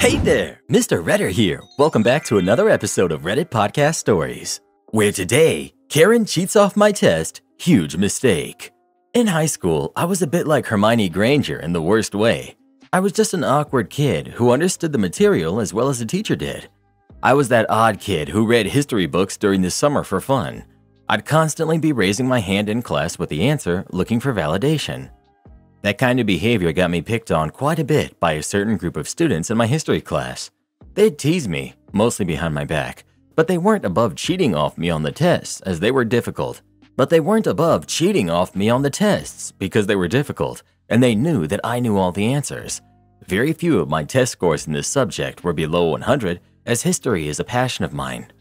Hey there, Mr. Redder here. Welcome back to another episode of Reddit Podcast Stories, where today, Karen cheats off my test, huge mistake. In high school, I was a bit like Hermione Granger in the worst way. I was just an awkward kid who understood the material as well as the teacher did. I was that odd kid who read history books during the summer for fun. I'd constantly be raising my hand in class with the answer, looking for validation. That kind of behavior got me picked on quite a bit by a certain group of students in my history class. They'd tease me, mostly behind my back, but they weren't above cheating off me on the tests as they were difficult. And they knew that I knew all the answers. Very few of my test scores in this subject were below 100, as history is a passion of mine.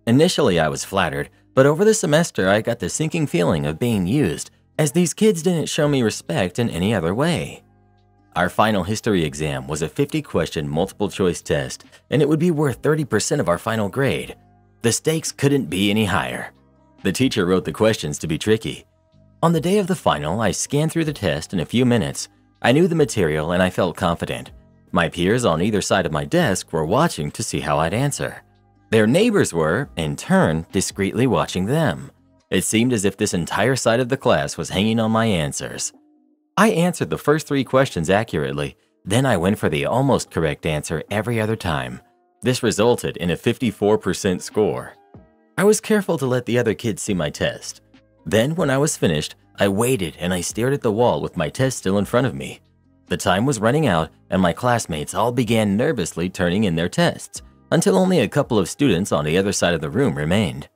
Initially, I was flattered, but over the semester I got the sinking feeling of being used, as these kids didn't show me respect in any other way. Our final history exam was a 50-question multiple-choice test, and it would be worth 30% of our final grade. The stakes couldn't be any higher. The teacher wrote the questions to be tricky. On the day of the final, I scanned through the test in a few minutes. I knew the material and I felt confident. My peers on either side of my desk were watching to see how I'd answer. Their neighbors were, in turn, discreetly watching them. It seemed as if this entire side of the class was hanging on my answers. I answered the first 3 questions accurately, then I went for the almost correct answer every other time. This resulted in a 54% score. I was careful to let the other kids see my test. Then, when I was finished, I waited and I stared at the wall with my test still in front of me. The time was running out and my classmates all began nervously turning in their tests, until only a couple of students on the other side of the room remained.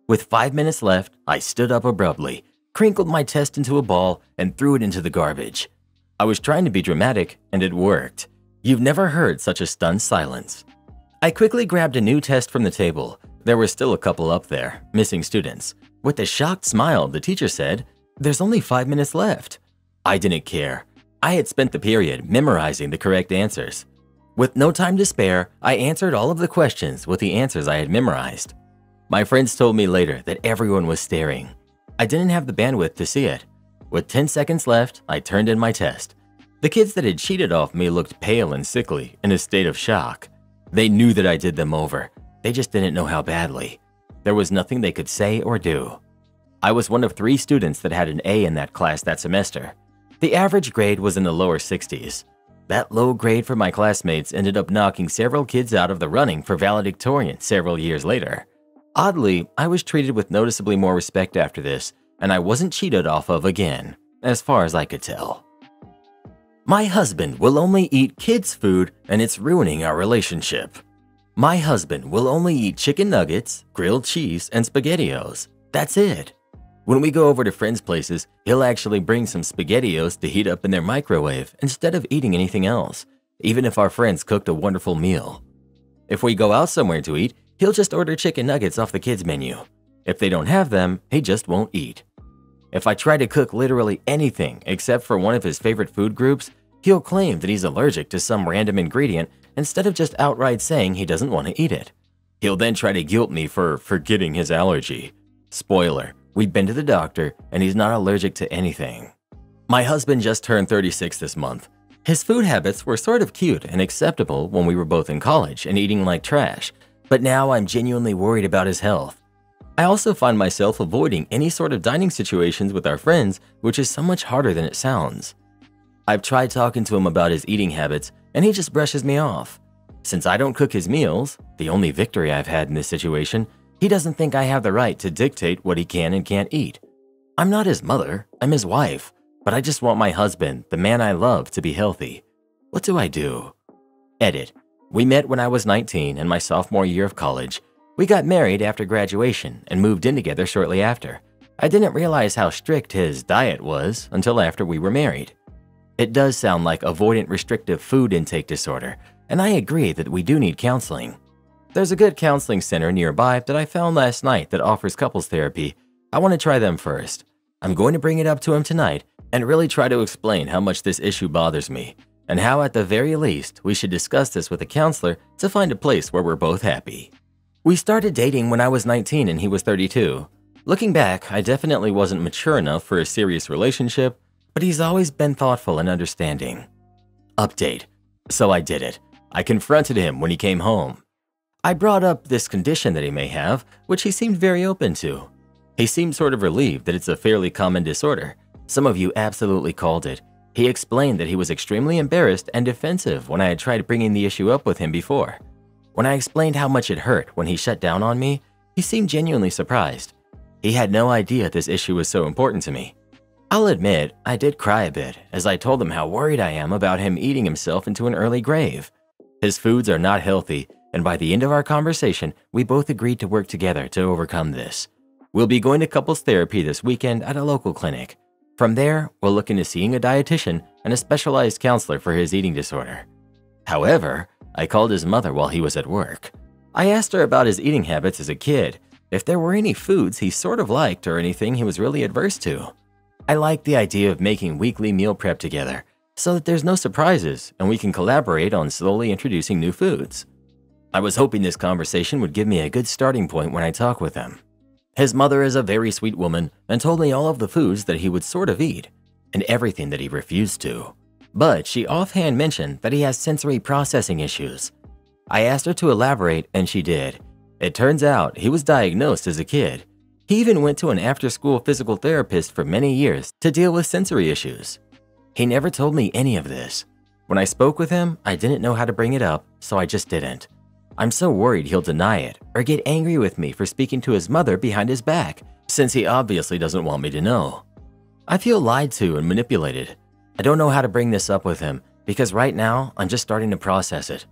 With 5 minutes left, I stood up abruptly, crinkled my test into a ball, and threw it into the garbage. I was trying to be dramatic, and it worked. You've never heard such a stunned silence. I quickly grabbed a new test from the table. There were still a couple up there, missing students. With a shocked smile, the teacher said, "There's only 5 minutes left." I didn't care. I had spent the period memorizing the correct answers. With no time to spare, I answered all of the questions with the answers I had memorized. My friends told me later that everyone was staring. I didn't have the bandwidth to see it. With 10 seconds left, I turned in my test. The kids that had cheated off me looked pale and sickly, in a state of shock. They knew that I did them over. They just didn't know how badly. There was nothing they could say or do. I was one of 3 students that had an A in that class that semester. The average grade was in the lower 60s. That low grade for my classmates ended up knocking several kids out of the running for valedictorian several years later. Oddly, I was treated with noticeably more respect after this, and I wasn't cheated off of again, as far as I could tell. My husband will only eat kids' food, and it's ruining our relationship. My husband will only eat chicken nuggets, grilled cheese, and SpaghettiOs. That's it. When we go over to friends' places, he'll actually bring some SpaghettiOs to heat up in their microwave instead of eating anything else, even if our friends cooked a wonderful meal. If we go out somewhere to eat, he'll just order chicken nuggets off the kids' menu. If they don't have them, he just won't eat. If I try to cook literally anything except for one of his favorite food groups, he'll claim that he's allergic to some random ingredient instead of just outright saying he doesn't want to eat it. He'll then try to guilt me for forgetting his allergy. Spoiler, we've been to the doctor and he's not allergic to anything. My husband just turned 36 this month. His food habits were sort of cute and acceptable when we were both in college and eating like trash. But now I'm genuinely worried about his health. I also find myself avoiding any sort of dining situations with our friends, which is so much harder than it sounds. I've tried talking to him about his eating habits, and he just brushes me off. Since I don't cook his meals, the only victory I've had in this situation, he doesn't think I have the right to dictate what he can and can't eat. I'm not his mother, I'm his wife, but I just want my husband, the man I love, to be healthy. What do I do? Edit. We met when I was 19 in my sophomore year of college. We got married after graduation and moved in together shortly after. I didn't realize how strict his diet was until after we were married. It does sound like avoidant restrictive food intake disorder, and I agree that we do need counseling. There's a good counseling center nearby that I found last night that offers couples therapy. I want to try them first. I'm going to bring it up to him tonight and really try to explain how much this issue bothers me, and how at the very least we should discuss this with a counselor to find a place where we're both happy. We started dating when I was 19 and he was 32. Looking back, I definitely wasn't mature enough for a serious relationship, but he's always been thoughtful and understanding. Update. So I did it. I confronted him when he came home. I brought up this condition that he may have, which he seemed very open to. He seemed sort of relieved that it's a fairly common disorder. Some of you absolutely called it. He explained that he was extremely embarrassed and defensive when I had tried bringing the issue up with him before. When I explained how much it hurt when he shut down on me, he seemed genuinely surprised. He had no idea this issue was so important to me. I'll admit, I did cry a bit as I told him how worried I am about him eating himself into an early grave. His foods are not healthy, and by the end of our conversation, we both agreed to work together to overcome this. We'll be going to couples therapy this weekend at a local clinic. From there, we'll look into seeing a dietitian and a specialized counselor for his eating disorder. However, I called his mother while he was at work. I asked her about his eating habits as a kid, if there were any foods he sort of liked or anything he was really adverse to. I like the idea of making weekly meal prep together so that there's no surprises and we can collaborate on slowly introducing new foods. I was hoping this conversation would give me a good starting point when I talk with him. His mother is a very sweet woman and told me all of the foods that he would sort of eat and everything that he refused to. But she offhand mentioned that he has sensory processing issues. I asked her to elaborate and she did. It turns out he was diagnosed as a kid. He even went to an after-school physical therapist for many years to deal with sensory issues. He never told me any of this. When I spoke with him, I didn't know how to bring it up, so I just didn't. I'm so worried he'll deny it or get angry with me for speaking to his mother behind his back, since he obviously doesn't want me to know. I feel lied to and manipulated. I don't know how to bring this up with him because right now I'm just starting to process it.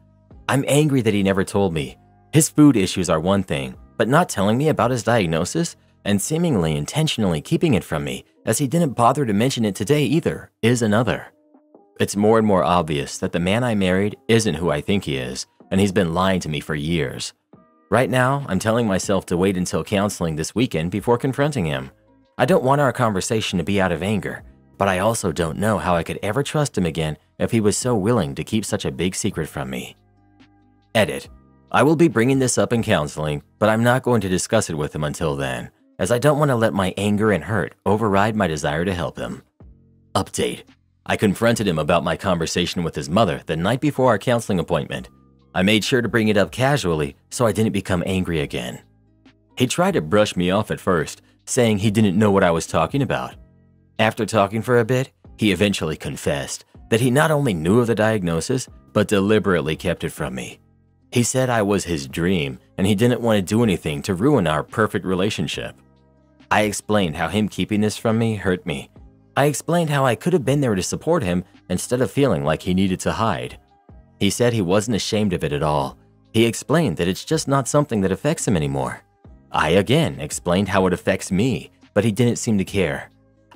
I'm angry that he never told me. His food issues are one thing, but not telling me about his diagnosis and seemingly intentionally keeping it from me, as he didn't bother to mention it today either, is another. It's more and more obvious that the man I married isn't who I think he is, and he's been lying to me for years. Right now, I'm telling myself to wait until counseling this weekend before confronting him. I don't want our conversation to be out of anger, but I also don't know how I could ever trust him again if he was so willing to keep such a big secret from me. Edit. I will be bringing this up in counseling, but I'm not going to discuss it with him until then, as I don't want to let my anger and hurt override my desire to help him. Update. I confronted him about my conversation with his mother the night before our counseling appointment. I made sure to bring it up casually so I didn't become angry again. He tried to brush me off at first, saying he didn't know what I was talking about. After talking for a bit, he eventually confessed that he not only knew of the diagnosis, but deliberately kept it from me. He said I was his dream and he didn't want to do anything to ruin our perfect relationship. I explained how him keeping this from me hurt me. I explained how I could have been there to support him instead of feeling like he needed to hide. He said he wasn't ashamed of it at all. He explained that it's just not something that affects him anymore. I again explained how it affects me, but he didn't seem to care.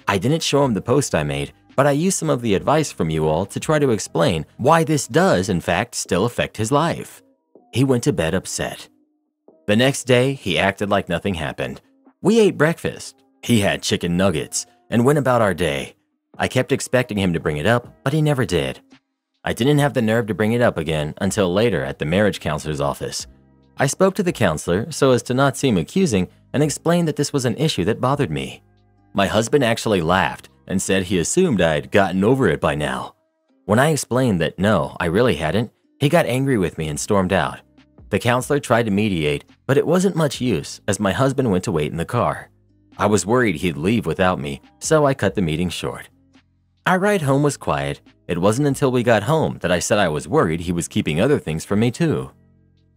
I didn't show him the post I made, but I used some of the advice from you all to try to explain why this does in fact still affect his life. He went to bed upset. The next day, he acted like nothing happened. We ate breakfast. He had chicken nuggets and went about our day. I kept expecting him to bring it up, but he never did. I didn't have the nerve to bring it up again until later at the marriage counselor's office. I spoke to the counselor so as to not seem accusing and explained that this was an issue that bothered me. My husband actually laughed and said he assumed I'd gotten over it by now. When I explained that no, I really hadn't, he got angry with me and stormed out. The counselor tried to mediate, but it wasn't much use as my husband went to wait in the car. I was worried he'd leave without me, so I cut the meeting short. Our ride home was quiet. It wasn't until we got home that I said I was worried he was keeping other things from me too.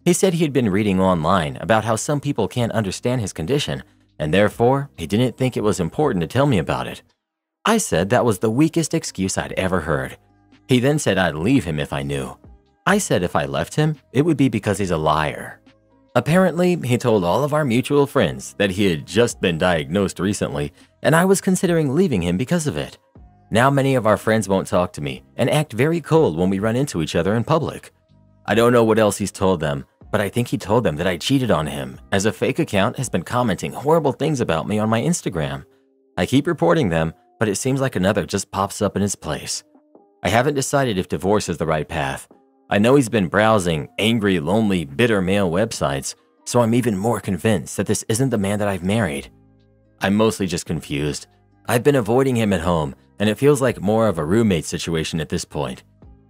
He said he had been reading online about how some people can't understand his condition, and therefore he didn't think it was important to tell me about it. I said that was the weakest excuse I'd ever heard. He then said I'd leave him if I knew. I said if I left him, it would be because he's a liar. Apparently, he told all of our mutual friends that he had just been diagnosed recently, and I was considering leaving him because of it. Now many of our friends won't talk to me and act very cold when we run into each other in public. I don't know what else he's told them, but I think he told them that I cheated on him, as a fake account has been commenting horrible things about me on my Instagram. I keep reporting them, but it seems like another just pops up in its place. I haven't decided if divorce is the right path. I know he's been browsing angry, lonely, bitter male websites, so I'm even more convinced that this isn't the man that I've married. I'm mostly just confused. I've been avoiding him at home, and it feels like more of a roommate situation at this point.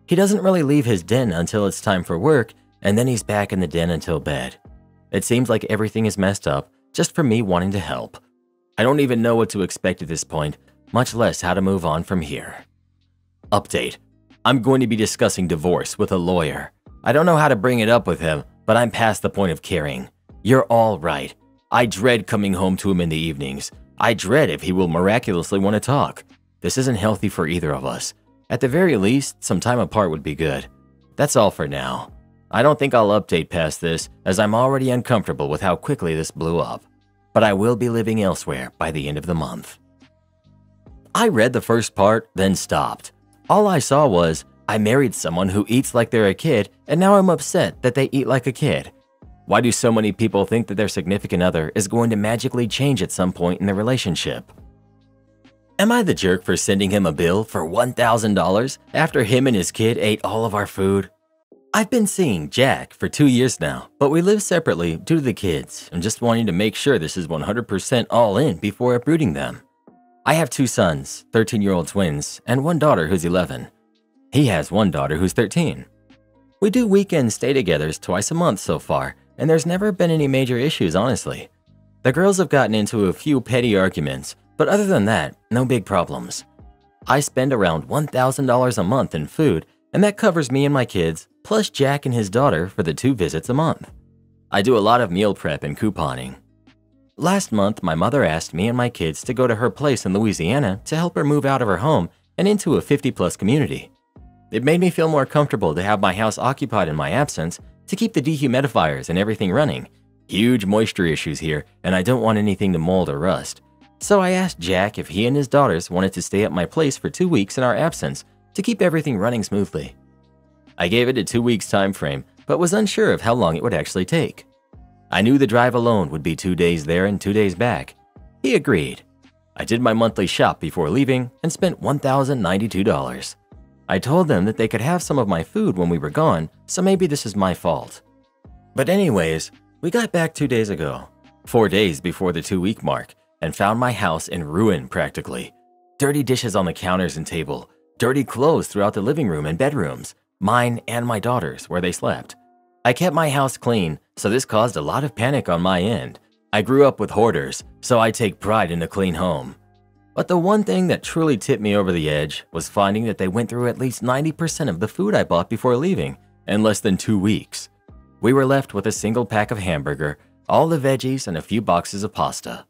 He doesn't really leave his den until it's time for work, and then he's back in the den until bed. It seems like everything is messed up just for me wanting to help. I don't even know what to expect at this point, much less how to move on from here. Update. I'm going to be discussing divorce with a lawyer. I don't know how to bring it up with him, but I'm past the point of caring. You're all right. I dread coming home to him in the evenings. I dread if he will miraculously want to talk. This isn't healthy for either of us. At the very least, some time apart would be good. That's all for now. I don't think I'll update past this, as I'm already uncomfortable with how quickly this blew up. But I will be living elsewhere by the end of the month. I read the first part, then stopped. All I saw was, I married someone who eats like they're a kid, and now I'm upset that they eat like a kid. Why do so many people think that their significant other is going to magically change at some point in the relationship? Am I the jerk for sending him a bill for $1,000 after him and his kid ate all of our food? I've been seeing Jack for 2 years now, but we live separately due to the kids and just wanting to make sure this is 100% all in before uprooting them. I have 2 sons, 13-year-old twins, and 1 daughter who's 11. He has 1 daughter who's 13. We do weekend stay-togethers twice a month so far, and there's never been any major issues, honestly. The girls have gotten into a few petty arguments, but other than that, no big problems. I spend around $1,000 a month in food, and that covers me and my kids, plus Jack and his daughter for the 2 visits a month. I do a lot of meal prep and couponing. Last month, my mother asked me and my kids to go to her place in Louisiana to help her move out of her home and into a 50-plus community. It made me feel more comfortable to have my house occupied in my absence to keep the dehumidifiers and everything running. Huge moisture issues here, and I don't want anything to mold or rust. So I asked Jack if he and his daughters wanted to stay at my place for 2 weeks in our absence to keep everything running smoothly. I gave it a 2 weeks time frame, but was unsure of how long it would actually take. I knew the drive alone would be 2 days there and 2 days back. He agreed. I did my monthly shop before leaving and spent $1,092. I told them that they could have some of my food when we were gone, so maybe this is my fault. But anyways, we got back 2 days ago, 4 days before the 2-week mark, and found my house in ruin practically. Dirty dishes on the counters and table, dirty clothes throughout the living room and bedrooms, mine and my daughter's where they slept. I kept my house clean, so this caused a lot of panic on my end. I grew up with hoarders, so I take pride in a clean home. But the one thing that truly tipped me over the edge was finding that they went through at least 90% of the food I bought before leaving in less than 2 weeks. We were left with a single pack of hamburger, all the veggies, and a few boxes of pasta.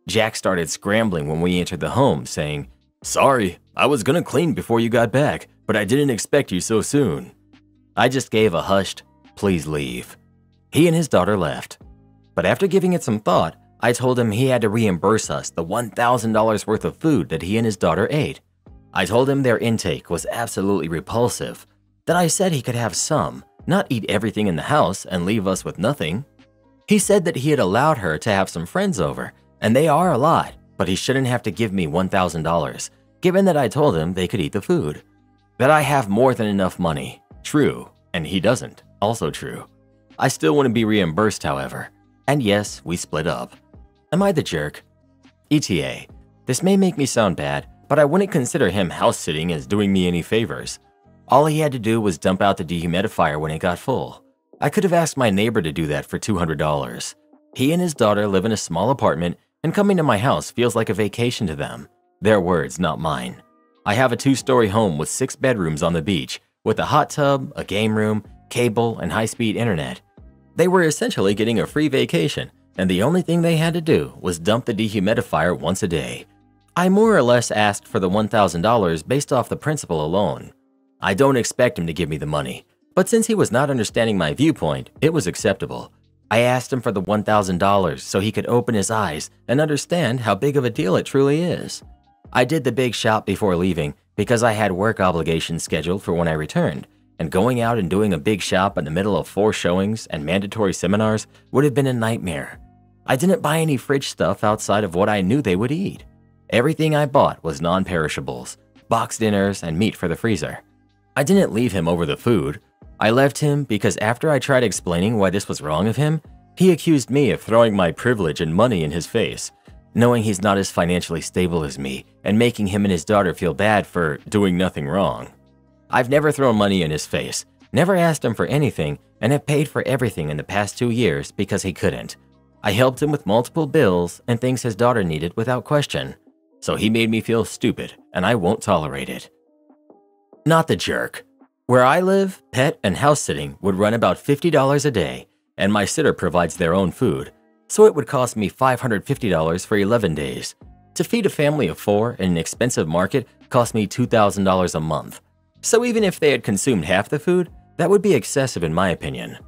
Jack started scrambling when we entered the home, saying, "Sorry, I was gonna clean before you got back, but I didn't expect you so soon." I just gave a hushed, "Please leave." He and his daughter left. But after giving it some thought, I told him he had to reimburse us the $1,000 worth of food that he and his daughter ate. I told him their intake was absolutely repulsive, that I said he could have some, not eat everything in the house and leave us with nothing. He said that he had allowed her to have some friends over, and they are a lot, but he shouldn't have to give me $1,000, given that I told him they could eat the food. That I have more than enough money, true, and he doesn't, also true. I still want to be reimbursed, however, and yes, we split up. Am I the jerk? ETA, this may make me sound bad, but I wouldn't consider him house-sitting as doing me any favors. All he had to do was dump out the dehumidifier when it got full. I could have asked my neighbor to do that for $200. He and his daughter live in a small apartment, and coming to my house feels like a vacation to them. Their words, not mine. I have a 2-story home with 6 bedrooms on the beach, with a hot tub, a game room, cable, and high-speed internet. They were essentially getting a free vacation, and the only thing they had to do was dump the dehumidifier once a day. I more or less asked for the $1,000 based off the principle alone. I don't expect him to give me the money, but since he was not understanding my viewpoint, it was acceptable. I asked him for the $1,000 so he could open his eyes and understand how big of a deal it truly is. I did the big shop before leaving because I had work obligations scheduled for when I returned, and going out and doing a big shop in the middle of 4 showings and mandatory seminars would have been a nightmare. I didn't buy any fridge stuff outside of what I knew they would eat. Everything I bought was non-perishables, boxed dinners, and meat for the freezer. I didn't leave him over the food. I left him because after I tried explaining why this was wrong of him, he accused me of throwing my privilege and money in his face, knowing he's not as financially stable as me and making him and his daughter feel bad for doing nothing wrong. I've never thrown money in his face, never asked him for anything, and have paid for everything in the past 2 years because he couldn't. I helped him with multiple bills and things his daughter needed without question. So he made me feel stupid, and I won't tolerate it. Not the jerk. Where I live, pet and house sitting would run about $50 a day, and my sitter provides their own food, so it would cost me $550 for 11 days. To feed a family of 4 in an expensive market cost me $2,000 a month. So even if they had consumed half the food, that would be excessive in my opinion.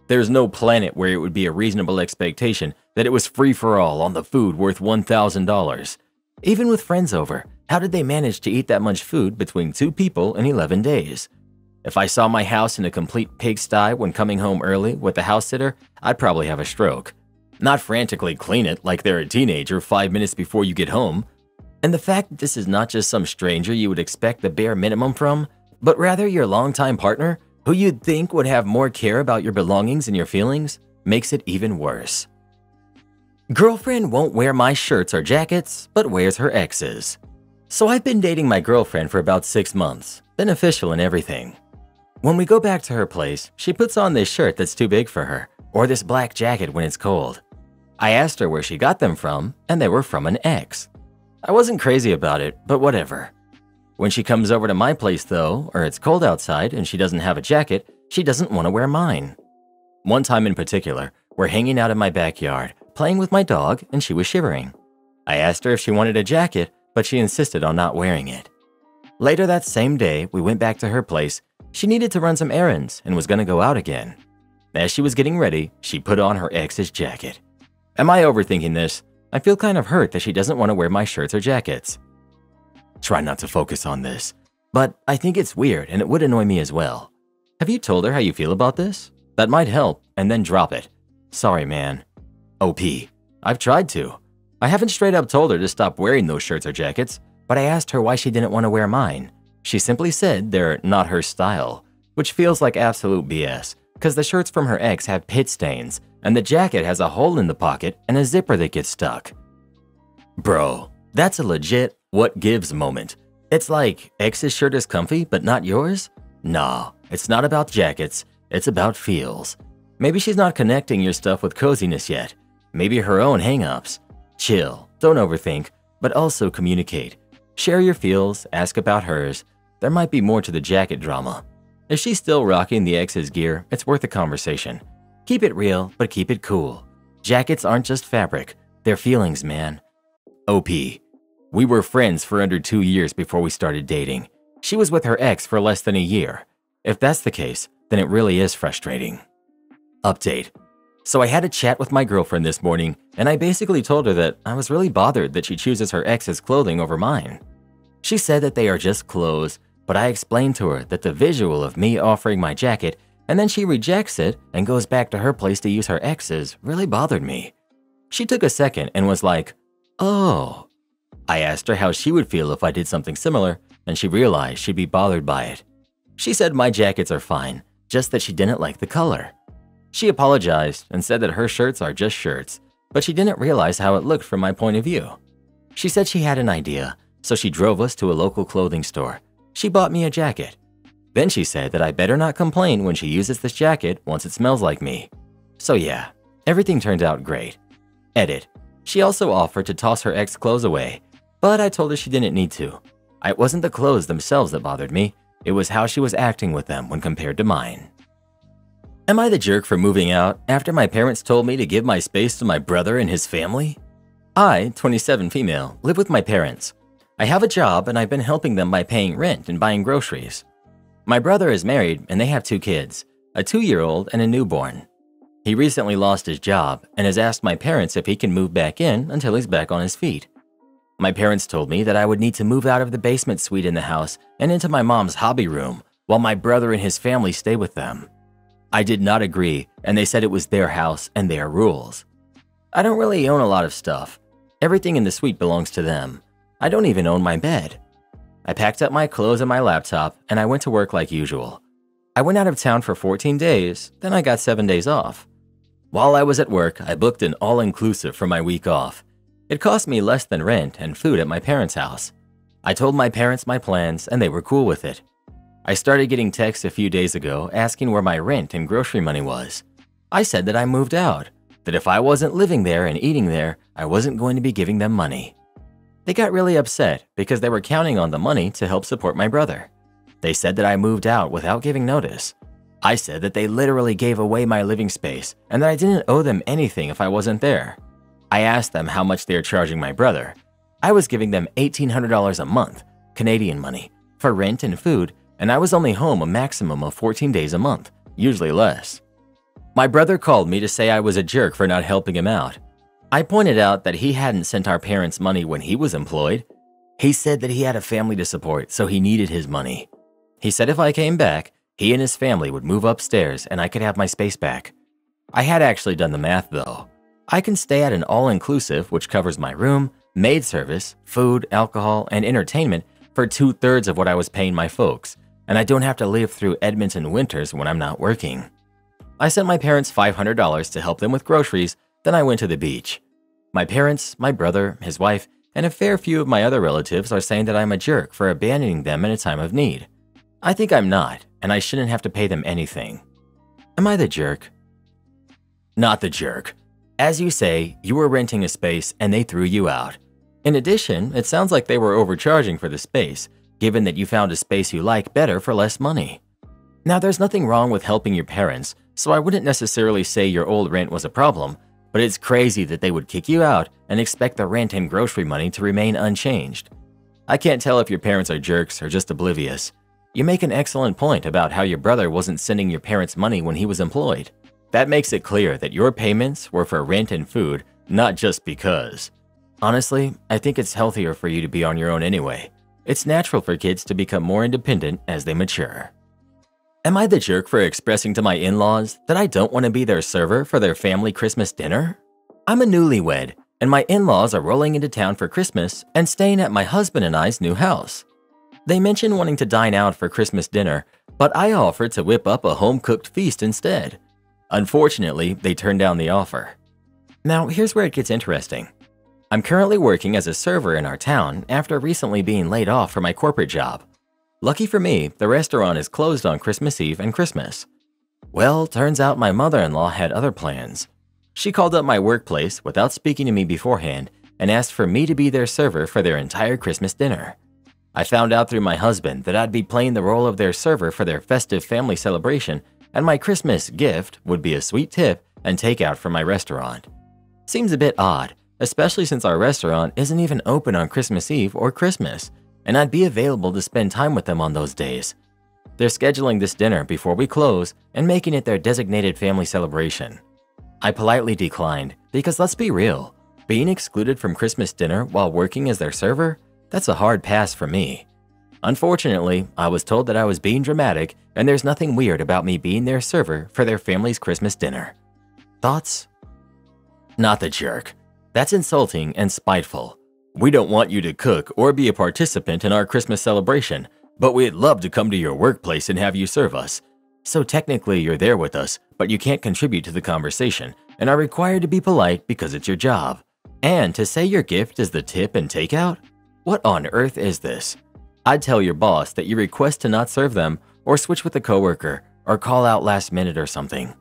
There's no planet where it would be a reasonable expectation that it was free for all on the food worth $1,000. Even with friends over, how did they manage to eat that much food between 2 people in 11 days? If I saw my house in a complete pigsty when coming home early with the house sitter, I'd probably have a stroke. Not frantically clean it like they're a teenager 5 minutes before you get home. And the fact that this is not just some stranger you would expect the bare minimum from, but rather your longtime partner, who you'd think would have more care about your belongings and your feelings, makes it even worse. Girlfriend won't wear my shirts or jackets, but wears her ex's. So I've been dating my girlfriend for about 6 months, been official and everything. When we go back to her place, she puts on this shirt that's too big for her, or this black jacket when it's cold. I asked her where she got them from, and they were from an ex. I wasn't crazy about it, but whatever. When she comes over to my place though, or it's cold outside and she doesn't have a jacket, she doesn't want to wear mine. One time in particular, we're hanging out in my backyard, playing with my dog, and she was shivering. I asked her if she wanted a jacket, but she insisted on not wearing it. Later that same day, we went back to her place. She needed to run some errands and was going to go out again. As she was getting ready, she put on her ex's jacket. Am I overthinking this? I feel kind of hurt that she doesn't want to wear my shirts or jackets. Try not to focus on this, but I think it's weird and it would annoy me as well. Have you told her how you feel about this? That might help, and then drop it. Sorry, man. OP. I've tried to. I haven't straight up told her to stop wearing those shirts or jackets, but I asked her why she didn't want to wear mine. She simply said they're not her style, which feels like absolute BS, because the shirts from her ex have pit stains, and the jacket has a hole in the pocket and a zipper that gets stuck. Bro, that's a legit what gives moment. It's like, ex's shirt is comfy, but not yours? Nah, it's not about jackets, it's about feels. Maybe she's not connecting your stuff with coziness yet. Maybe her own hang-ups. Chill, don't overthink, but also communicate. Share your feels, ask about hers. There might be more to the jacket drama. If she's still rocking the ex's gear, it's worth a conversation. Keep it real, but keep it cool. Jackets aren't just fabric, they're feelings, man. OP. We were friends for under 2 years before we started dating. She was with her ex for less than a year. If that's the case, then it really is frustrating. Update. So I had a chat with my girlfriend this morning, and I basically told her that I was really bothered that she chooses her ex's clothing over mine. She said that they are just clothes, but I explained to her that the visual of me offering my jacket and then she rejects it and goes back to her place to use her ex's really bothered me. She took a second and was like, oh. I asked her how she would feel if I did something similar, and she realized she'd be bothered by it. She said my jackets are fine, just that she didn't like the color. She apologized and said that her shirts are just shirts, but she didn't realize how it looked from my point of view. She said she had an idea, so she drove us to a local clothing store. She bought me a jacket. Then she said that I better not complain when she uses this jacket once it smells like me. So yeah, everything turned out great. Edit. She also offered to toss her ex clothes away, but I told her she didn't need to. It wasn't the clothes themselves that bothered me, it was how she was acting with them when compared to mine. Am I the jerk for moving out after my parents told me to give my space to my brother and his family? I, 27 female, live with my parents. I have a job and I've been helping them by paying rent and buying groceries. My brother is married and they have 2 kids, a 2-year-old and a newborn. He recently lost his job and has asked my parents if he can move back in until he's back on his feet. My parents told me that I would need to move out of the basement suite in the house and into my mom's hobby room while my brother and his family stay with them. I did not agree, and they said it was their house and their rules. I don't really own a lot of stuff. Everything in the suite belongs to them. I don't even own my bed. I packed up my clothes and my laptop, and I went to work like usual. I went out of town for 14 days, then I got 7 days off. While I was at work, I booked an all-inclusive for my week off. It cost me less than rent and food at my parents' house. I told my parents my plans, and they were cool with it. I started getting texts a few days ago asking where my rent and grocery money was. I said that I moved out, that if I wasn't living there and eating there, I wasn't going to be giving them money. They got really upset because they were counting on the money to help support my brother. They said that I moved out without giving notice. I said that they literally gave away my living space and that I didn't owe them anything if I wasn't there. I asked them how much they were charging my brother. I was giving them $1,800 a month, Canadian money, for rent and food, and I was only home a maximum of 14 days a month, usually less. My brother called me to say I was a jerk for not helping him out. I pointed out that he hadn't sent our parents money when he was employed. He said that he had a family to support, so he needed his money. He said if I came back, he and his family would move upstairs and I could have my space back. I had actually done the math though. I can stay at an all-inclusive which covers my room, maid service, food, alcohol, and entertainment for 2/3 of what I was paying my folks, and I don't have to live through Edmonton winters when I'm not working. I sent my parents $500 to help them with groceries, then I went to the beach. My parents, my brother, his wife, and a fair few of my other relatives are saying that I'm a jerk for abandoning them in a time of need. I think I'm not, and I shouldn't have to pay them anything. Am I the jerk? Not the jerk. As you say, you were renting a space and they threw you out. In addition, it sounds like they were overcharging for the space, given that you found a space you like better for less money. Now, there's nothing wrong with helping your parents, so I wouldn't necessarily say your old rent was a problem, but it's crazy that they would kick you out and expect the rent and grocery money to remain unchanged. I can't tell if your parents are jerks or just oblivious. You make an excellent point about how your brother wasn't sending your parents money when he was employed. That makes it clear that your payments were for rent and food, not just because. Honestly, I think it's healthier for you to be on your own anyway. It's natural for kids to become more independent as they mature. Am I the jerk for expressing to my in-laws that I don't want to be their server for their family Christmas dinner? I'm a newlywed, and my in-laws are rolling into town for Christmas and staying at my husband and I's new house. They mentioned wanting to dine out for Christmas dinner, but I offered to whip up a home-cooked feast instead. Unfortunately, they turned down the offer. Now, here's where it gets interesting. I'm currently working as a server in our town after recently being laid off from my corporate job. Lucky for me, the restaurant is closed on Christmas Eve and Christmas. Well, turns out my mother-in-law had other plans. She called up my workplace without speaking to me beforehand and asked for me to be their server for their entire Christmas dinner. I found out through my husband that I'd be playing the role of their server for their festive family celebration, and my Christmas gift would be a sweet tip and takeout from my restaurant. Seems a bit odd, especially since our restaurant isn't even open on Christmas Eve or Christmas, and I'd be available to spend time with them on those days. They're scheduling this dinner before we close and making it their designated family celebration. I politely declined because let's be real, being excluded from Christmas dinner while working as their server? That's a hard pass for me. Unfortunately, I was told that I was being dramatic and there's nothing weird about me being their server for their family's Christmas dinner. Thoughts? Not the jerk. That's insulting and spiteful. We don't want you to cook or be a participant in our Christmas celebration, but we'd love to come to your workplace and have you serve us. So technically you're there with us, but you can't contribute to the conversation and are required to be polite because it's your job. And to say your gift is the tip and takeout? What on earth is this? I'd tell your boss that you request to not serve them or switch with a coworker or call out last minute or something.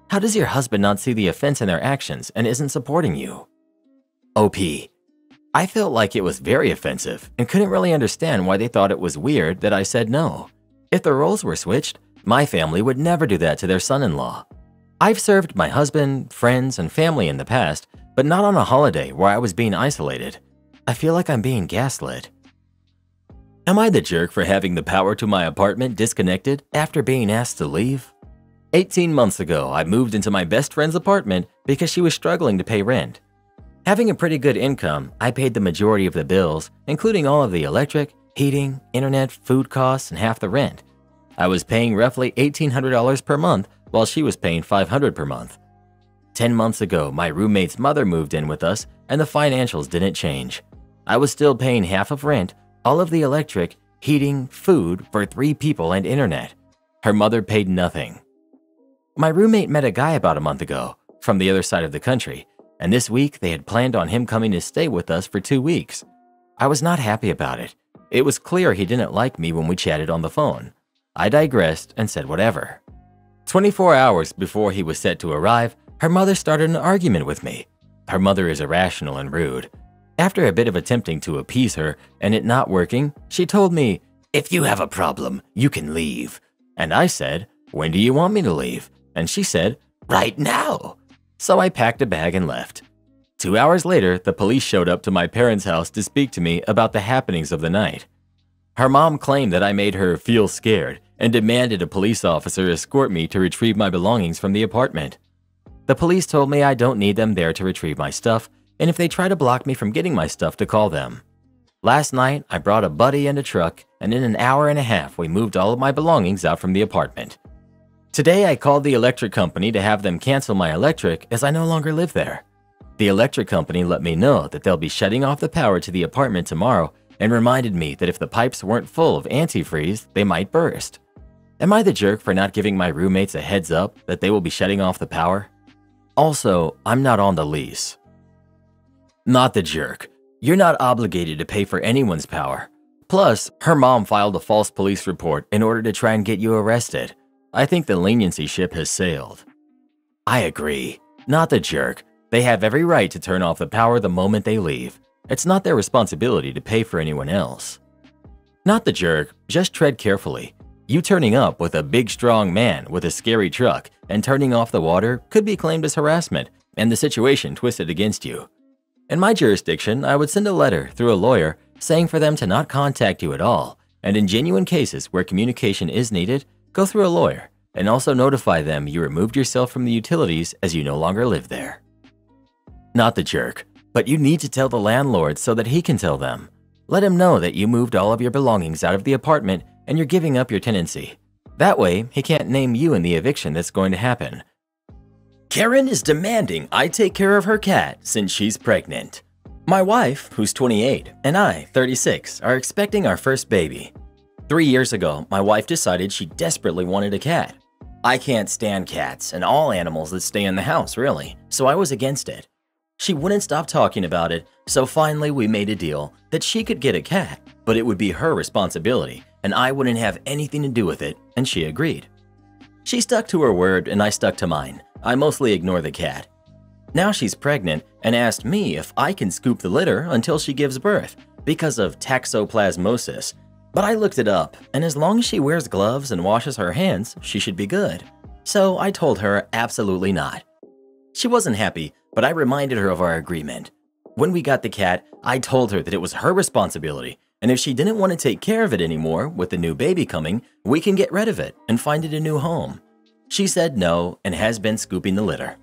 How does your husband not see the offense in their actions and isn't supporting you? OP. I felt like it was very offensive and couldn't really understand why they thought it was weird that I said no. If the roles were switched, my family would never do that to their son-in-law. I've served my husband, friends, and family in the past, but not on a holiday where I was being isolated. I feel like I'm being gaslit. Am I the jerk for having the power to my apartment disconnected after being asked to leave? 18 months ago, I moved into my best friend's apartment because she was struggling to pay rent. Having a pretty good income, I paid the majority of the bills, including all of the electric, heating, internet, food costs, and half the rent. I was paying roughly $1,800 per month while she was paying $500 per month. 10 months ago, my roommate's mother moved in with us and the financials didn't change. I was still paying half of rent, all of the electric, heating, food for 3 people and internet. Her mother paid nothing. My roommate met a guy about a month ago from the other side of the country, and this week they had planned on him coming to stay with us for 2 weeks. I was not happy about it. It was clear he didn't like me when we chatted on the phone. I digressed and said whatever. 24 hours before he was set to arrive, her mother started an argument with me. Her mother is irrational and rude. After a bit of attempting to appease her and it not working, she told me, "If you have a problem, you can leave." And I said, "When do you want me to leave?" And she said, "Right now." So I packed a bag and left. 2 hours later, the police showed up to my parents' house to speak to me about the happenings of the night. Her mom claimed that I made her feel scared and demanded a police officer escort me to retrieve my belongings from the apartment. The police told me I don't need them there to retrieve my stuff, and if they try to block me from getting my stuff, to call them. Last night, I brought a buddy and a truck, and in an hour and a half, we moved all of my belongings out from the apartment. Today, I called the electric company to have them cancel my electric as I no longer live there. The electric company let me know that they'll be shutting off the power to the apartment tomorrow and reminded me that if the pipes weren't full of antifreeze, they might burst. Am I the jerk for not giving my roommates a heads up that they will be shutting off the power? Also, I'm not on the lease. Not the jerk. You're not obligated to pay for anyone's power. Plus, her mom filed a false police report in order to try and get you arrested. I think the leniency ship has sailed. I agree. Not the jerk. They have every right to turn off the power the moment they leave. It's not their responsibility to pay for anyone else. Not the jerk. Just tread carefully. You turning up with a big strong man with a scary truck and turning off the water could be claimed as harassment and the situation twisted against you. In my jurisdiction, I would send a letter through a lawyer saying for them to not contact you at all, and in genuine cases where communication is needed, go through a lawyer, and also notify them you removed yourself from the utilities as you no longer live there. Not the jerk, but you need to tell the landlord so that he can tell them. Let him know that you moved all of your belongings out of the apartment and you're giving up your tenancy. That way, he can't name you in the eviction that's going to happen. Karen is demanding I take care of her cat since she's pregnant. My wife, who's 28, and I, 36, are expecting our first baby. 3 years ago, my wife decided she desperately wanted a cat. I can't stand cats and all animals that stay in the house, really, so I was against it. She wouldn't stop talking about it, so finally we made a deal that she could get a cat, but it would be her responsibility, and I wouldn't have anything to do with it, and she agreed. She stuck to her word and I stuck to mine. I mostly ignore the cat. Now she's pregnant and asked me if I can scoop the litter until she gives birth because of toxoplasmosis. But I looked it up, and as long as she wears gloves and washes her hands, she should be good. So I told her absolutely not. She wasn't happy, but I reminded her of our agreement. When we got the cat, I told her that it was her responsibility, and if she didn't want to take care of it anymore with the new baby coming, we can get rid of it and find it a new home. She said no and has been scooping the litter.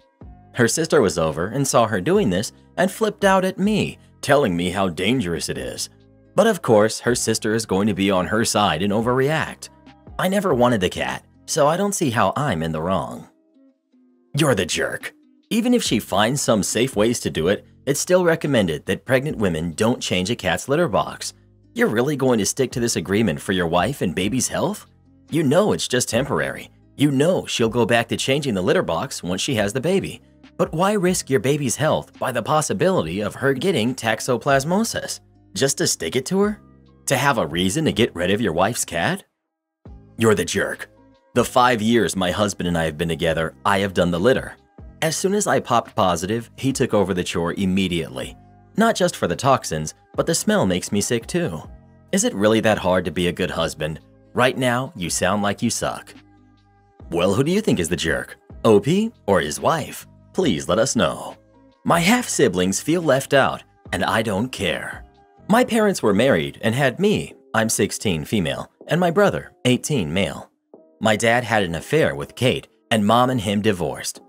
Her sister was over and saw her doing this and flipped out at me, telling me how dangerous it is. But of course, her sister is going to be on her side and overreact. I never wanted the cat, so I don't see how I'm in the wrong. You're the jerk. Even if she finds some safe ways to do it, it's still recommended that pregnant women don't change a cat's litter box. You're really going to stick to this agreement for your wife and baby's health? You know it's just temporary. You know she'll go back to changing the litter box once she has the baby. But why risk your baby's health by the possibility of her getting toxoplasmosis? Just to stick it to her? To have a reason to get rid of your wife's cat? You're the jerk. The 5 years my husband and I have been together, I have done the litter. As soon as I popped positive, he took over the chore immediately. Not just for the toxins, but the smell makes me sick too. Is it really that hard to be a good husband? Right now, you sound like you suck. Well, who do you think is the jerk? OP or his wife? Please let us know. My half-siblings feel left out, and I don't care. My parents were married and had me, I'm 16 female, and my brother, 18 male. My dad had an affair with Kate, and mom and him divorced.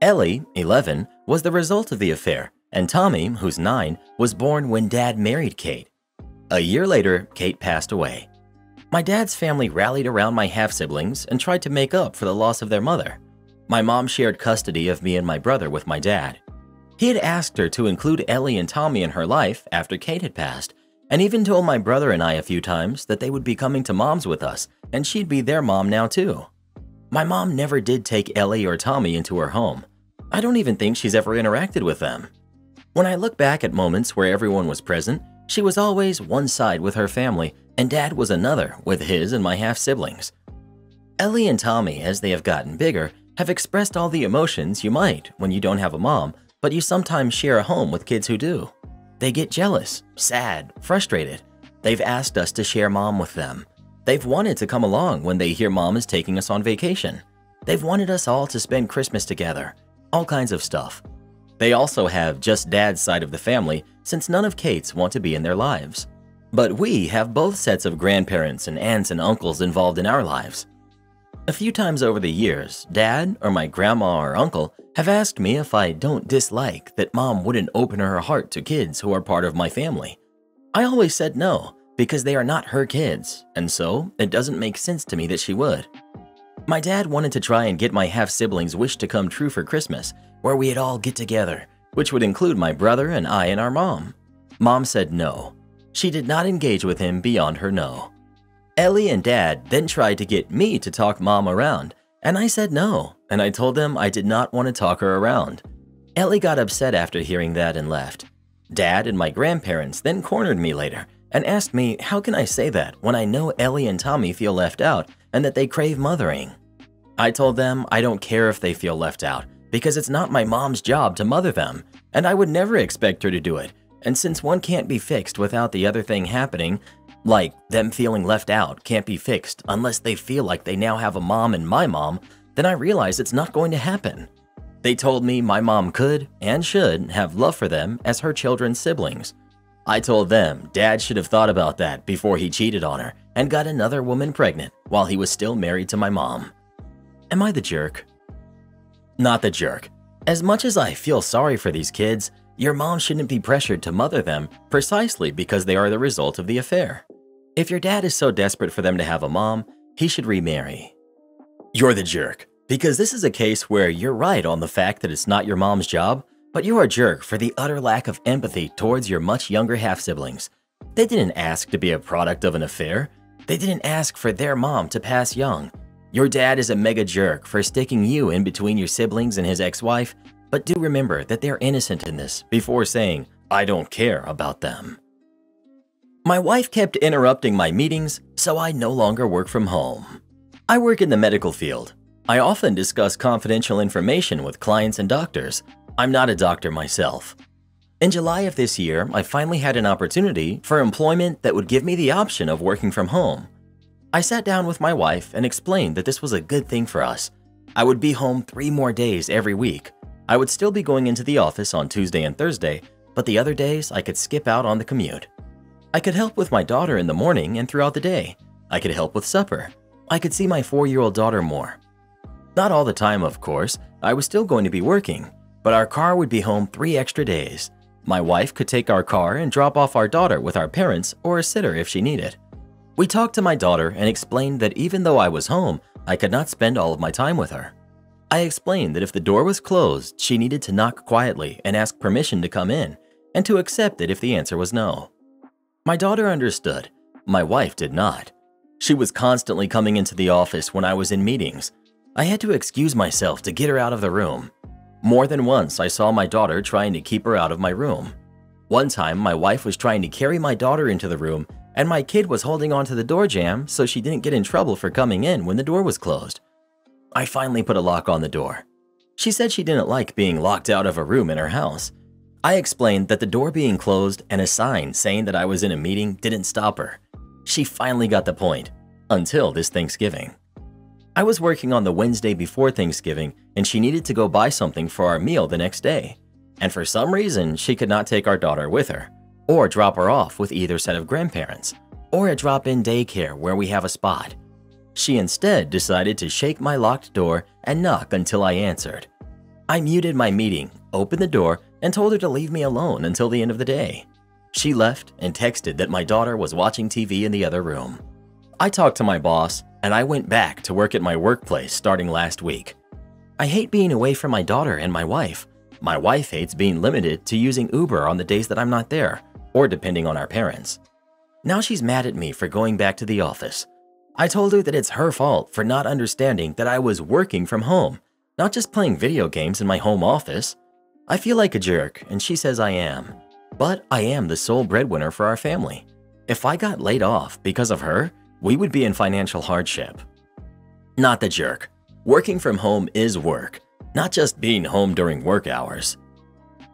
Ellie, 11, was the result of the affair, and Tommy, who's 9, was born when dad married Kate. A year later, Kate passed away. My dad's family rallied around my half-siblings and tried to make up for the loss of their mother. My mom shared custody of me and my brother with my dad. He had asked her to include Ellie and Tommy in her life after Kate had passed, and even told my brother and I a few times that they would be coming to mom's with us, and she'd be their mom now too. My mom never did take Ellie or Tommy into her home. I don't even think she's ever interacted with them. When I look back at moments where everyone was present, she was always one side with her family, and dad was another with his and my half-siblings. Ellie and Tommy, as they have gotten bigger, have expressed all the emotions you might when you don't have a mom, but you sometimes share a home with kids who do. They get jealous, sad, frustrated. They've asked us to share mom with them. They've wanted to come along when they hear mom is taking us on vacation. They've wanted us all to spend Christmas together. All kinds of stuff. They also have just dad's side of the family since none of Kate's want to be in their lives. But we have both sets of grandparents and aunts and uncles involved in our lives. A few times over the years, Dad or my grandma or uncle have asked me if I don't dislike that Mom wouldn't open her heart to kids who are part of my family. I always said no, because they are not her kids, and so it doesn't make sense to me that she would. My dad wanted to try and get my half-siblings' wish to come true for Christmas, where we'd all get together, which would include my brother and I and our mom. Mom said no. She did not engage with him beyond her no. Ellie and Dad then tried to get me to talk Mom around, and I said no, and I told them I did not want to talk her around. Ellie got upset after hearing that and left. Dad and my grandparents then cornered me later and asked me how can I say that when I know Ellie and Tommy feel left out and that they crave mothering. I told them I don't care if they feel left out because it's not my mom's job to mother them, and I would never expect her to do it, and since one can't be fixed without the other thing happening, like them feeling left out can't be fixed unless they feel like they now have a mom and my mom, then I realized it's not going to happen. They told me my mom could and should have love for them as her children's siblings. I told them Dad should have thought about that before he cheated on her and got another woman pregnant while he was still married to my mom. Am I the jerk? Not the jerk. As much as I feel sorry for these kids, your mom shouldn't be pressured to mother them precisely because they are the result of the affair. If your dad is so desperate for them to have a mom, he should remarry. You're the jerk, because this is a case where you're right on the fact that it's not your mom's job, but you're a jerk for the utter lack of empathy towards your much younger half-siblings. They didn't ask to be a product of an affair. They didn't ask for their mom to pass young. Your dad is a mega jerk for sticking you in between your siblings and his ex-wife, but do remember that they're innocent in this before saying, I don't care about them. My wife kept interrupting my meetings, so I no longer work from home. I work in the medical field. I often discuss confidential information with clients and doctors. I'm not a doctor myself. In July of this year, I finally had an opportunity for employment that would give me the option of working from home. I sat down with my wife and explained that this was a good thing for us. I would be home 3 more days every week. I would still be going into the office on Tuesday and Thursday, but the other days I could skip out on the commute. I could help with my daughter in the morning and throughout the day. I could help with supper. I could see my 4-year-old daughter more. Not all the time, of course. I was still going to be working, but our car would be home 3 extra days. My wife could take our car and drop off our daughter with our parents or a sitter if she needed. We talked to my daughter and explained that even though I was home, I could not spend all of my time with her. I explained that if the door was closed, she needed to knock quietly and ask permission to come in, and to accept it if the answer was no. My daughter understood. My wife did not. She was constantly coming into the office when I was in meetings. I had to excuse myself to get her out of the room. More than once, I saw my daughter trying to keep her out of my room. One time, my wife was trying to carry my daughter into the room, and my kid was holding onto the door jamb so she didn't get in trouble for coming in when the door was closed. I finally put a lock on the door. She said she didn't like being locked out of a room in her house. I explained that the door being closed and a sign saying that I was in a meeting didn't stop her. She finally got the point, until this Thanksgiving. I was working on the Wednesday before Thanksgiving, and she needed to go buy something for our meal the next day. And for some reason, she could not take our daughter with her, or drop her off with either set of grandparents, or a drop-in daycare where we have a spot. She instead decided to shake my locked door and knock until I answered. I muted my meeting, opened the door, and told her to leave me alone until the end of the day. She left and texted that my daughter was watching TV in the other room. I talked to my boss, and I went back to work at my workplace starting last week. I hate being away from my daughter and my wife. My wife hates being limited to using Uber on the days that I'm not there, or depending on our parents. Now she's mad at me for going back to the office. I told her that it's her fault for not understanding that I was working from home, not just playing video games in my home office. I feel like a jerk, and she says I am. But I am the sole breadwinner for our family. If I got laid off because of her, we would be in financial hardship. Not the jerk. Working from home is work, not just being home during work hours.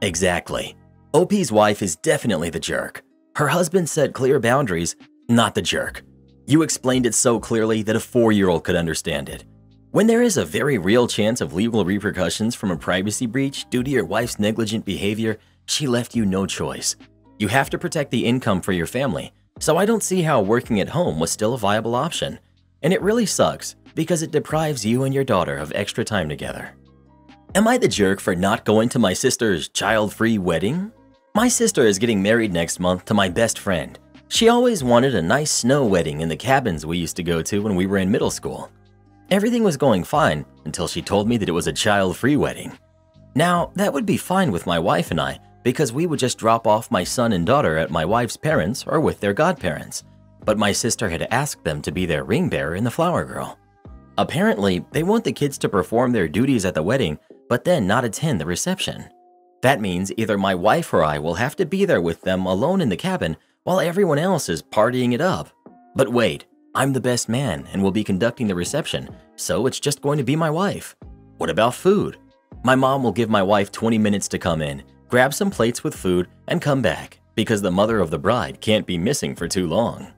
Exactly. OP's wife is definitely the jerk. Her husband set clear boundaries, not the jerk. You explained it so clearly that a 4-year-old could understand it. When there is a very real chance of legal repercussions from a privacy breach due to your wife's negligent behavior, she left you no choice. You have to protect the income for your family, so I don't see how working at home was still a viable option. And it really sucks because it deprives you and your daughter of extra time together. Am I the jerk for not going to my sister's child-free wedding? My sister is getting married next month to my best friend. She always wanted a nice snow wedding in the cabins we used to go to when we were in middle school. Everything was going fine until she told me that it was a child-free wedding. Now, that would be fine with my wife and I because we would just drop off my son and daughter at my wife's parents or with their godparents. But my sister had asked them to be their ring bearer and the flower girl. Apparently, they want the kids to perform their duties at the wedding, but then not attend the reception. That means either my wife or I will have to be there with them alone in the cabin while everyone else is partying it up. But wait, I'm the best man and will be conducting the reception, so it's just going to be my wife. What about food? My mom will give my wife 20 minutes to come in, grab some plates with food, and come back because the mother of the bride can't be missing for too long.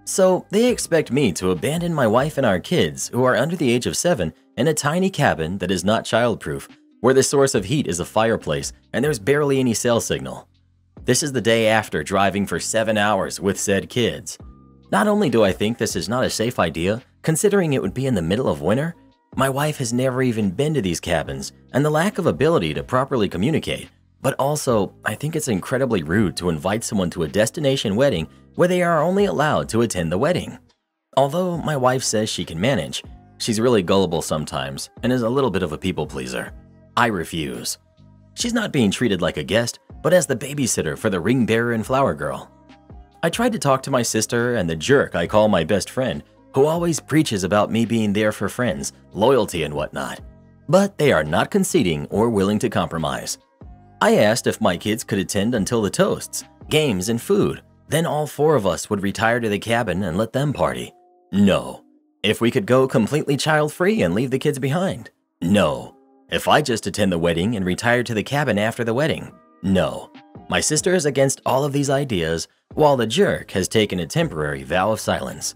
So they expect me to abandon my wife and our kids, who are under the age of 7, in a tiny cabin that is not childproof, where the source of heat is a fireplace and there's barely any cell signal. This is the day after driving for 7 hours with said kids. Not only do I think this is not a safe idea, considering it would be in the middle of winter, my wife has never even been to these cabins and the lack of ability to properly communicate, but also I think it's incredibly rude to invite someone to a destination wedding where they are only allowed to attend the wedding. Although my wife says she can manage, she's really gullible sometimes and is a little bit of a people pleaser. I refuse. She's not being treated like a guest, but as the babysitter for the ring bearer and flower girl. I tried to talk to my sister and the jerk I call my best friend, who always preaches about me being there for friends, loyalty and whatnot. But they are not conceding or willing to compromise. I asked if my kids could attend until the toasts, games, and food. Then all 4 of us would retire to the cabin and let them party. No. If we could go completely child-free and leave the kids behind. No. If I just attend the wedding and retire to the cabin after the wedding. No. My sister is against all of these ideas, while the jerk has taken a temporary vow of silence.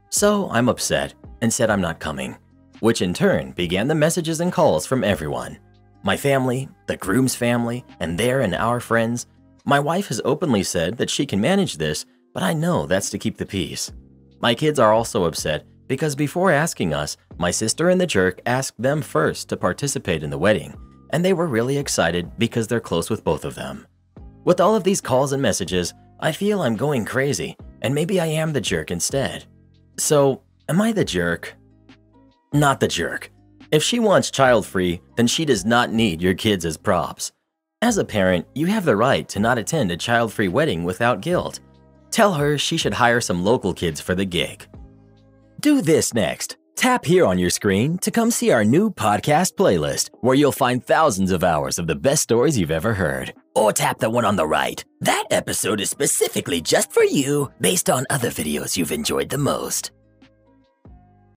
So I'm upset and said I'm not coming, which in turn began the messages and calls from everyone. My family, the groom's family, and their and our friends. My wife has openly said that she can manage this, but I know that's to keep the peace. My kids are also upset because before asking us, my sister and the jerk asked them first to participate in the wedding, and they were really excited because they're close with both of them. With all of these calls and messages, I feel I'm going crazy, and maybe I am the jerk instead. So, am I the jerk? Not the jerk. If she wants child-free, then she does not need your kids as props. As a parent, you have the right to not attend a child-free wedding without guilt. Tell her she should hire some local kids for the gig. Do this next. Tap here on your screen to come see our new podcast playlist, where you'll find thousands of hours of the best stories you've ever heard. Or tap the one on the right. That episode is specifically just for you, based on other videos you've enjoyed the most.